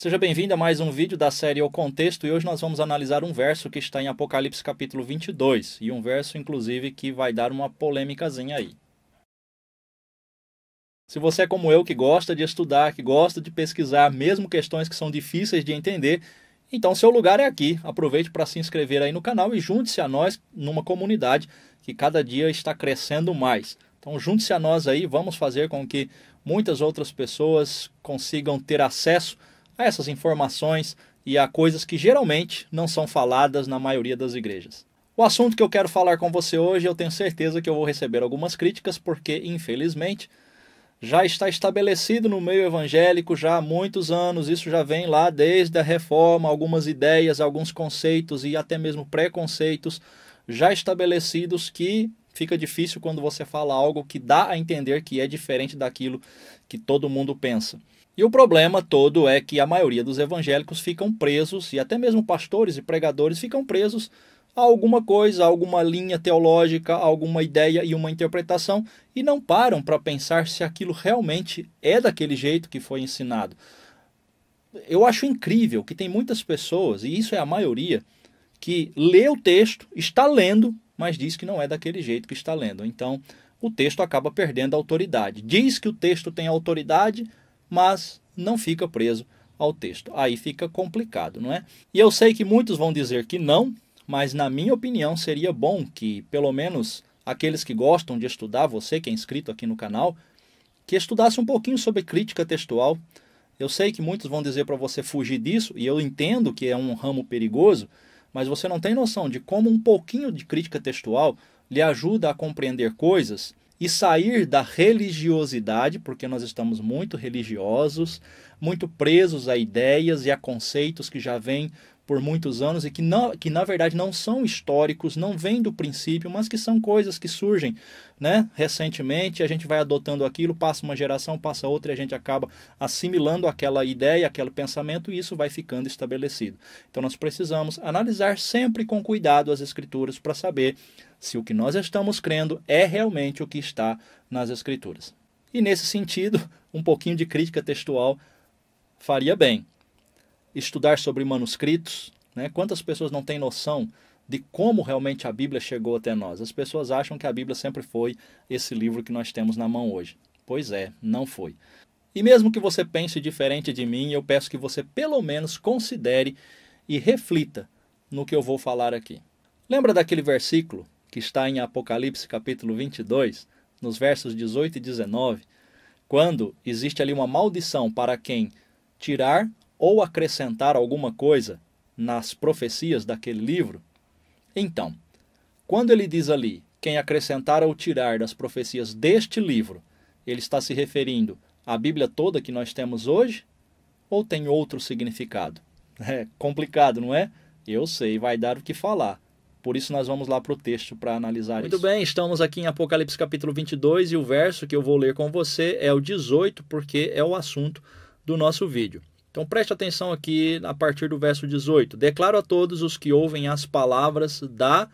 Seja bem-vindo a mais um vídeo da série O Contexto, e hoje nós vamos analisar um verso que está em Apocalipse capítulo 22, e um verso inclusive que vai dar uma polêmicazinha aí. Se você é como eu, que gosta de estudar, que gosta de pesquisar, mesmo questões que são difíceis de entender, então seu lugar é aqui. Aproveite para se inscrever aí no canal e junte-se a nós numa comunidade que cada dia está crescendo mais. Então junte-se a nós aí, vamos fazer com que muitas outras pessoas consigam ter acesso a essas informações e a coisas que geralmente não são faladas na maioria das igrejas. O assunto que eu quero falar com você hoje, eu tenho certeza que eu vou receber algumas críticas, porque infelizmente já está estabelecido no meio evangélico já há muitos anos, isso já vem lá desde a reforma, algumas ideias, alguns conceitos e até mesmo preconceitos já estabelecidos que fica difícil quando você fala algo que dá a entender que é diferente daquilo que todo mundo pensa. E o problema todo é que a maioria dos evangélicos ficam presos, e até mesmo pastores e pregadores ficam presos a alguma coisa, a alguma linha teológica, a alguma ideia e uma interpretação, e não param para pensar se aquilo realmente é daquele jeito que foi ensinado. Eu acho incrível que tem muitas pessoas, e isso é a maioria, que lê o texto, está lendo, mas diz que não é daquele jeito que está lendo. Então, o texto acaba perdendo a autoridade. Diz que o texto tem autoridade, mas não fica preso ao texto. Aí fica complicado, não é? E eu sei que muitos vão dizer que não, mas na minha opinião seria bom que pelo menos aqueles que gostam de estudar, você que é inscrito aqui no canal, que estudasse um pouquinho sobre crítica textual. Eu sei que muitos vão dizer para você fugir disso, e eu entendo que é um ramo perigoso, mas você não tem noção de como um pouquinho de crítica textual lhe ajuda a compreender coisas e sair da religiosidade, porque nós estamos muito religiosos, muito presos a ideias e a conceitos que já vêm por muitos anos e que na verdade não são históricos, não vêm do princípio, mas que são coisas que surgem, né, recentemente. A gente vai adotando aquilo, passa uma geração, passa outra, e a gente acaba assimilando aquela ideia, aquele pensamento, e isso vai ficando estabelecido. Então nós precisamos analisar sempre com cuidado as Escrituras para saber se o que nós estamos crendo é realmente o que está nas Escrituras. E nesse sentido, um pouquinho de crítica textual faria bem. Estudar sobre manuscritos, né? Quantas pessoas não têm noção de como realmente a Bíblia chegou até nós? As pessoas acham que a Bíblia sempre foi esse livro que nós temos na mão hoje. Pois é, não foi. E mesmo que você pense diferente de mim, eu peço que você pelo menos considere e reflita no que eu vou falar aqui. Lembra daquele versículo que está em Apocalipse capítulo 22, nos versos 18 e 19, quando existe ali uma maldição para quem tirar ou acrescentar alguma coisa nas profecias daquele livro? Então, quando ele diz ali, quem acrescentar ou tirar das profecias deste livro, ele está se referindo à Bíblia toda que nós temos hoje? Ou tem outro significado? É complicado, não é? Eu sei, vai dar o que falar. Por isso nós vamos lá para o texto para analisar isso. Muito bem, estamos aqui em Apocalipse capítulo 22 e o verso que eu vou ler com você é o 18, porque é o assunto do nosso vídeo. Então preste atenção aqui a partir do verso 18. Declaro a todos os que ouvem as palavras da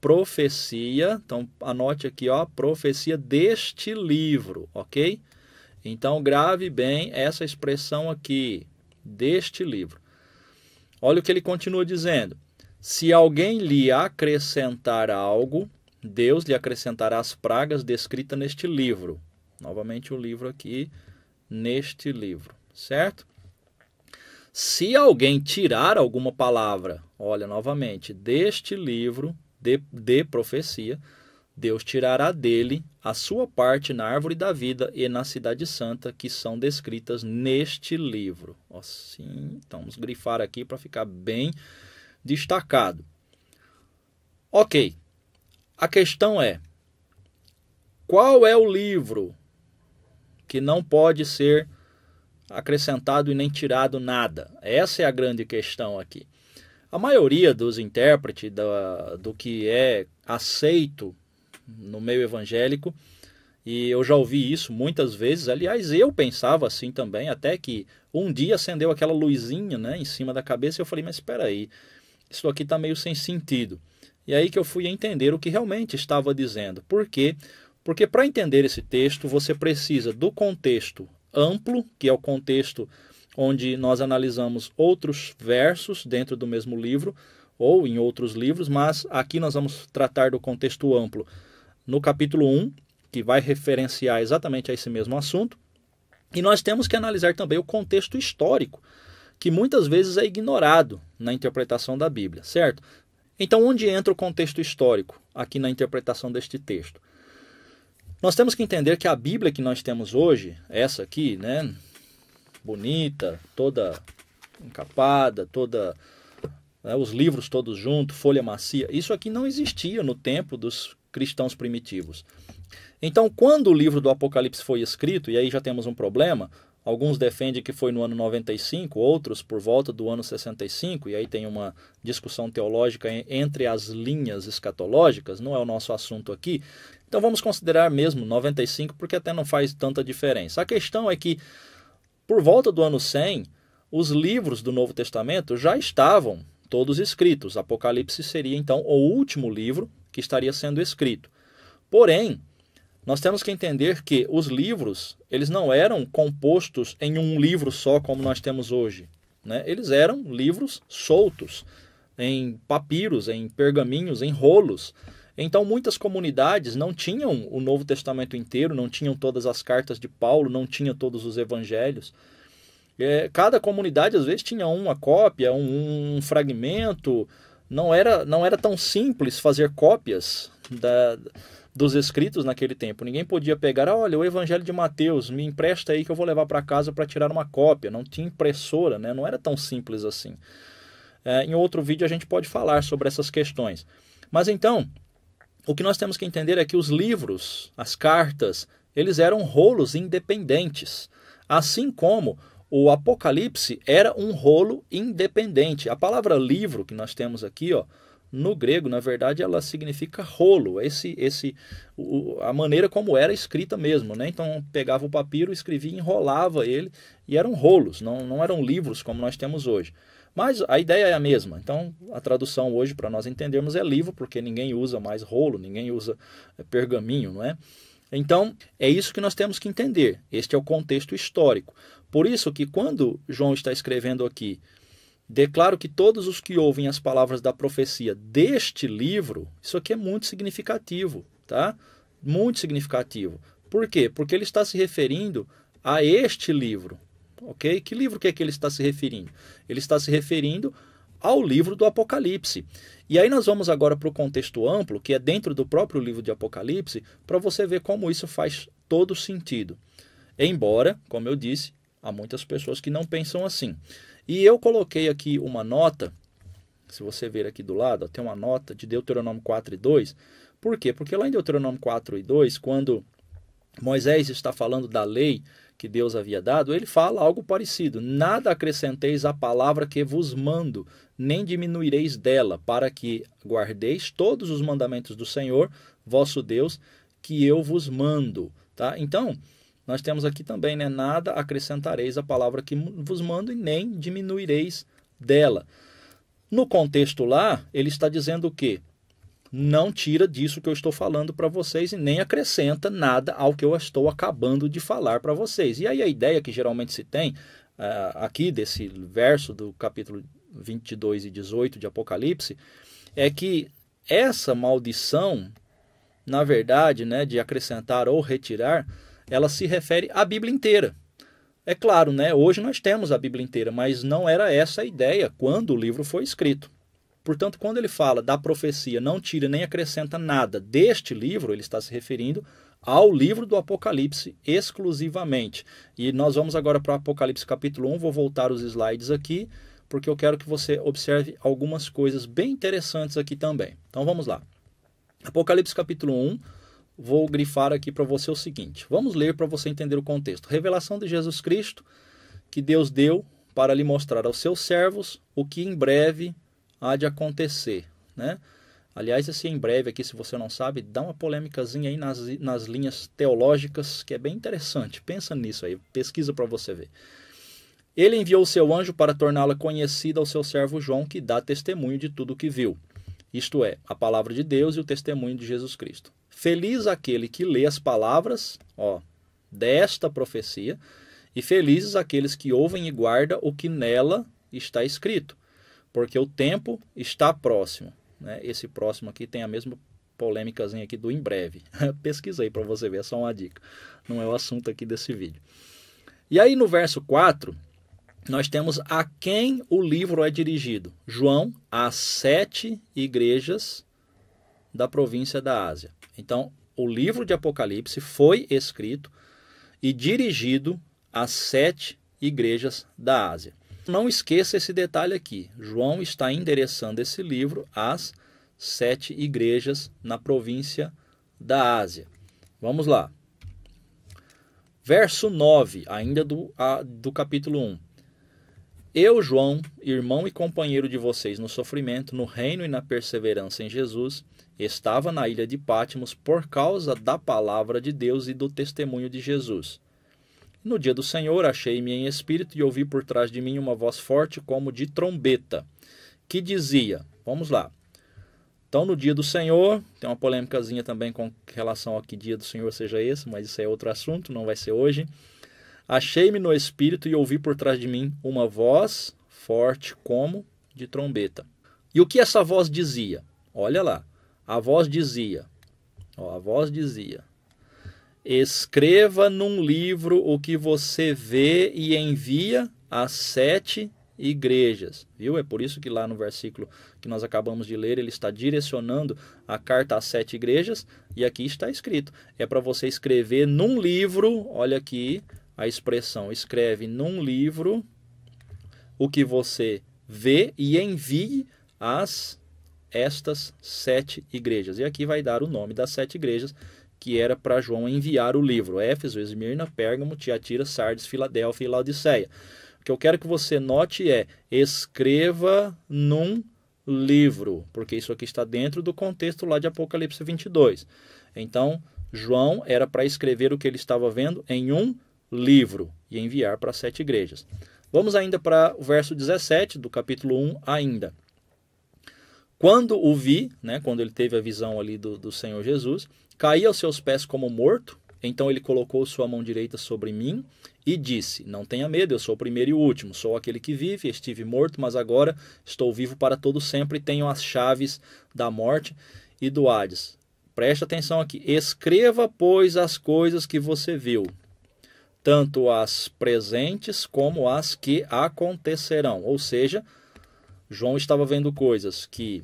profecia. Então anote aqui, ó, profecia deste livro, ok? Então grave bem essa expressão aqui, deste livro. Olha o que ele continua dizendo. Se alguém lhe acrescentar algo, Deus lhe acrescentará as pragas descritas neste livro. Novamente o livro aqui, neste livro, certo? Se alguém tirar alguma palavra, olha novamente, deste livro de profecia, Deus tirará dele a sua parte na árvore da vida e na cidade santa, que são descritas neste livro. Assim, então vamos grifar aqui para ficar bem destacado. Ok, a questão é, qual é o livro que não pode ser acrescentado e nem tirado nada? Essa é a grande questão aqui. A maioria dos intérpretes do que é aceito no meio evangélico, e eu já ouvi isso muitas vezes, aliás, eu pensava assim também, até que um dia acendeu aquela luzinha, né, em cima da cabeça, e eu falei, mas espera aí, isso aqui está meio sem sentido. E aí que eu fui entender o que realmente estava dizendo. Por quê? Porque para entender esse texto, você precisa do contexto amplo, que é o contexto onde nós analisamos outros versos dentro do mesmo livro, ou em outros livros, mas aqui nós vamos tratar do contexto amplo no capítulo 1, que vai referenciar exatamente a esse mesmo assunto. E nós temos que analisar também o contexto histórico, que muitas vezes é ignorado na interpretação da Bíblia, certo? Então, onde entra o contexto histórico aqui na interpretação deste texto? Nós temos que entender que a Bíblia que nós temos hoje, essa aqui, né, bonita, toda encapada, toda, né, os livros todos juntos, folha macia, isso aqui não existia no tempo dos cristãos primitivos. Então, quando o livro do Apocalipse foi escrito, e aí já temos um problema, alguns defendem que foi no ano 95, outros por volta do ano 65, e aí tem uma discussão teológica entre as linhas escatológicas, não é o nosso assunto aqui. Então vamos considerar mesmo 95, porque até não faz tanta diferença. A questão é que, por volta do ano 100, os livros do Novo Testamento já estavam todos escritos. Apocalipse seria então o último livro que estaria sendo escrito. Porém, nós temos que entender que os livros, eles não eram compostos em um livro só como nós temos hoje, né? Eles eram livros soltos, em papiros, em pergaminhos, em rolos. Então muitas comunidades não tinham o Novo Testamento inteiro, não tinham todas as cartas de Paulo, não tinham todos os evangelhos. Cada comunidade às vezes tinha uma cópia, um fragmento. Não era tão simples fazer cópias dos escritos naquele tempo. Ninguém podia pegar, olha, o Evangelho de Mateus, me empresta aí que eu vou levar para casa para tirar uma cópia. Não tinha impressora, né? Não era tão simples assim. Em outro vídeo a gente pode falar sobre essas questões. Mas então, o que nós temos que entender é que os livros, as cartas, eles eram rolos independentes. Assim como o Apocalipse era um rolo independente. A palavra livro que nós temos aqui, ó, no grego, na verdade, ela significa rolo, a maneira como era escrita mesmo, né? Então, pegava o papiro, escrevia e enrolava ele, e eram rolos, não eram livros como nós temos hoje. Mas a ideia é a mesma. Então, a tradução hoje, para nós entendermos, é livro, porque ninguém usa mais rolo, ninguém usa pergaminho, não é? Então, é isso que nós temos que entender. Este é o contexto histórico. Por isso que quando João está escrevendo aqui, declaro que todos os que ouvem as palavras da profecia deste livro, isso aqui é muito significativo, tá? Muito significativo. Por quê? Porque ele está se referindo a este livro, ok? Que livro que é que ele está se referindo? Ele está se referindo ao livro do Apocalipse. E aí nós vamos agora para o contexto amplo, que é dentro do próprio livro de Apocalipse, para você ver como isso faz todo sentido. Embora, como eu disse, há muitas pessoas que não pensam assim. E eu coloquei aqui uma nota, se você ver aqui do lado, ó, tem uma nota de Deuteronômio 4:2. Por quê? Porque lá em Deuteronômio 4:2, quando Moisés está falando da lei que Deus havia dado, ele fala algo parecido. Nada acrescenteis à palavra que vos mando, nem diminuireis dela, para que guardeis todos os mandamentos do Senhor, vosso Deus, que eu vos mando. Tá? Então, nós temos aqui também, né? Nada acrescentareis à palavra que vos mando e nem diminuireis dela. No contexto lá, ele está dizendo o quê? Não tira disso que eu estou falando para vocês e nem acrescenta nada ao que eu estou acabando de falar para vocês. E aí a ideia que geralmente se tem aqui desse verso do capítulo 22 e 18 de Apocalipse é que essa maldição, na verdade, né, de acrescentar ou retirar, ela se refere à Bíblia inteira. É claro, né, hoje nós temos a Bíblia inteira, mas não era essa a ideia quando o livro foi escrito. Portanto, quando ele fala da profecia, não tira nem acrescenta nada deste livro, ele está se referindo ao livro do Apocalipse exclusivamente. E nós vamos agora para o Apocalipse capítulo 1, vou voltar os slides aqui, porque eu quero que você observe algumas coisas bem interessantes aqui também. Então vamos lá. Apocalipse capítulo 1, vou grifar aqui para você o seguinte. Vamos ler para você entender o contexto. Revelação de Jesus Cristo, que Deus deu para lhe mostrar aos seus servos o que em breve há de acontecer, né? Aliás, esse em breve aqui, se você não sabe, dá uma polêmicazinha aí nas linhas teológicas, que é bem interessante. Pensa nisso aí, pesquisa para você ver. Ele enviou o seu anjo para torná-la conhecida ao seu servo João, que dá testemunho de tudo o que viu. Isto é, a palavra de Deus e o testemunho de Jesus Cristo. Feliz aquele que lê as palavras, desta profecia E felizes aqueles que ouvem e guardam o que nela está escrito, porque o tempo está próximo. Né? Esse próximo aqui tem a mesma polêmicazinha aqui do em breve. Pesquisa aí para você ver, é só uma dica. Não é o assunto aqui desse vídeo. E aí no verso 4, nós temos a quem o livro é dirigido. João, às 7 igrejas da província da Ásia. Então, o livro de Apocalipse foi escrito e dirigido às 7 igrejas da Ásia. Não esqueça esse detalhe aqui. João está endereçando esse livro às 7 igrejas na província da Ásia. Vamos lá. Verso 9, ainda do capítulo 1. Eu, João, irmão e companheiro de vocês no sofrimento, no reino e na perseverança em Jesus, estava na ilha de Patmos por causa da palavra de Deus e do testemunho de Jesus. No dia do Senhor, achei-me em espírito e ouvi por trás de mim uma voz forte como de trombeta, que dizia, vamos lá. Então, no dia do Senhor, tem uma polêmicazinha também com relação a que dia do Senhor seja esse, mas isso é outro assunto, não vai ser hoje. Achei-me no espírito e ouvi por trás de mim uma voz forte como de trombeta. E o que essa voz dizia? Olha lá, a voz dizia, escreva num livro o que você vê e envia às 7 igrejas. Viu? É por isso que lá no versículo que nós acabamos de ler, ele está direcionando a carta às 7 igrejas, e aqui está escrito. É para você escrever num livro, olha aqui a expressão, escreve num livro o que você vê e envie às estas 7 igrejas. E aqui vai dar o nome das 7 igrejas, que era para João enviar o livro. Éfeso, Esmirna, Pérgamo, Tiatira, Sardes, Filadélfia e Laodiceia. O que eu quero que você note é, escreva num livro, porque isso aqui está dentro do contexto lá de Apocalipse 22. Então, João era para escrever o que ele estava vendo em um livro e enviar para 7 igrejas. Vamos ainda para o verso 17 do capítulo 1 ainda. Quando o vi, né, quando ele teve a visão ali do Senhor Jesus, caí aos seus pés como morto, então ele colocou sua mão direita sobre mim e disse, não tenha medo, eu sou o primeiro e o último, sou aquele que vive, estive morto, mas agora estou vivo para todo sempre e tenho as chaves da morte e do Hades. Preste atenção aqui, escreva, pois, as coisas que você viu, tanto as presentes como as que acontecerão. Ou seja, João estava vendo coisas que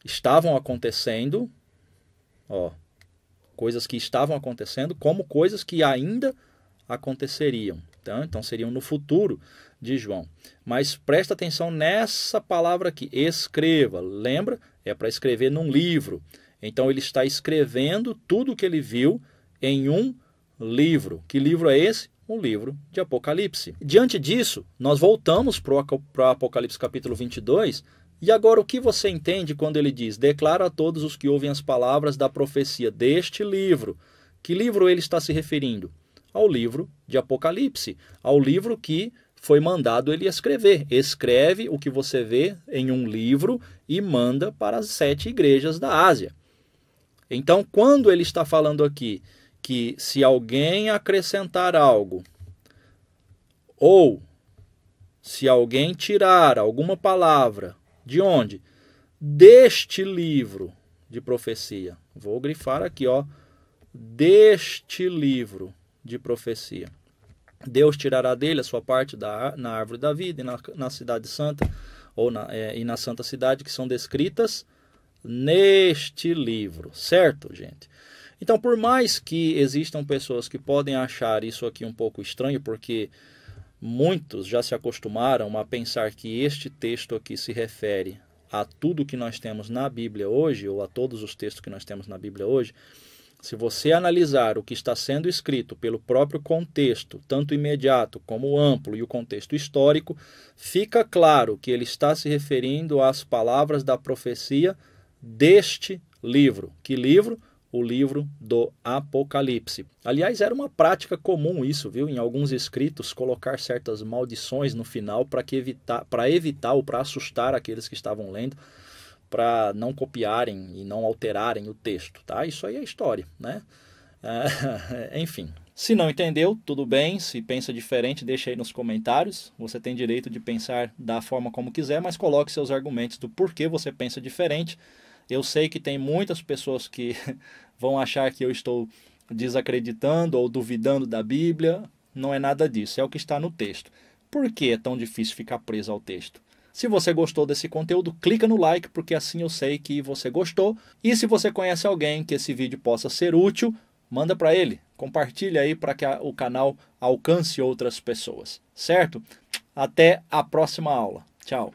estavam acontecendo, coisas que estavam acontecendo, como coisas que ainda aconteceriam. Então seriam no futuro de João. Mas presta atenção nessa palavra aqui, escreva. Lembra? É para escrever num livro. Então ele está escrevendo tudo o que ele viu em um livro. Que livro é esse? Um livro de Apocalipse. Diante disso, nós voltamos para o Apocalipse capítulo 22, e agora o que você entende quando ele diz, declara a todos os que ouvem as palavras da profecia deste livro. Que livro ele está se referindo? Ao livro de Apocalipse, ao livro que foi mandado ele escrever. Escreve o que você vê em um livro e manda para as 7 igrejas da Ásia. Então, quando ele está falando aqui que se alguém acrescentar algo, ou se alguém tirar alguma palavra, de onde? Deste livro de profecia. Vou grifar aqui, deste livro de profecia. Deus tirará dele a sua parte na árvore da vida e na cidade santa, e na santa cidade, que são descritas neste livro. Certo, gente? Então, por mais que existam pessoas que podem achar isso aqui um pouco estranho, porque muitos já se acostumaram a pensar que este texto aqui se refere a tudo que nós temos na Bíblia hoje, ou a todos os textos que nós temos na Bíblia hoje, se você analisar o que está sendo escrito pelo próprio contexto, tanto imediato como amplo, e o contexto histórico, fica claro que ele está se referindo às palavras da profecia deste livro. Que livro? O livro do Apocalipse. Aliás, era uma prática comum isso, viu? Em alguns escritos, colocar certas maldições no final para evitar ou para assustar aqueles que estavam lendo, para não copiarem e não alterarem o texto, tá? Isso aí é história, né? Enfim, Se não entendeu, tudo bem. Se pensa diferente, deixa aí nos comentários. Você tem direito de pensar da forma como quiser, mas coloque seus argumentos do porquê você pensa diferente. Eu sei que tem muitas pessoas que vão achar que eu estou desacreditando ou duvidando da Bíblia. Não é nada disso, é o que está no texto. Por que é tão difícil ficar preso ao texto? Se você gostou desse conteúdo, clica no like, porque assim eu sei que você gostou. E se você conhece alguém que esse vídeo possa ser útil, manda para ele. Compartilha aí para que o canal alcance outras pessoas, certo? Até a próxima aula. Tchau.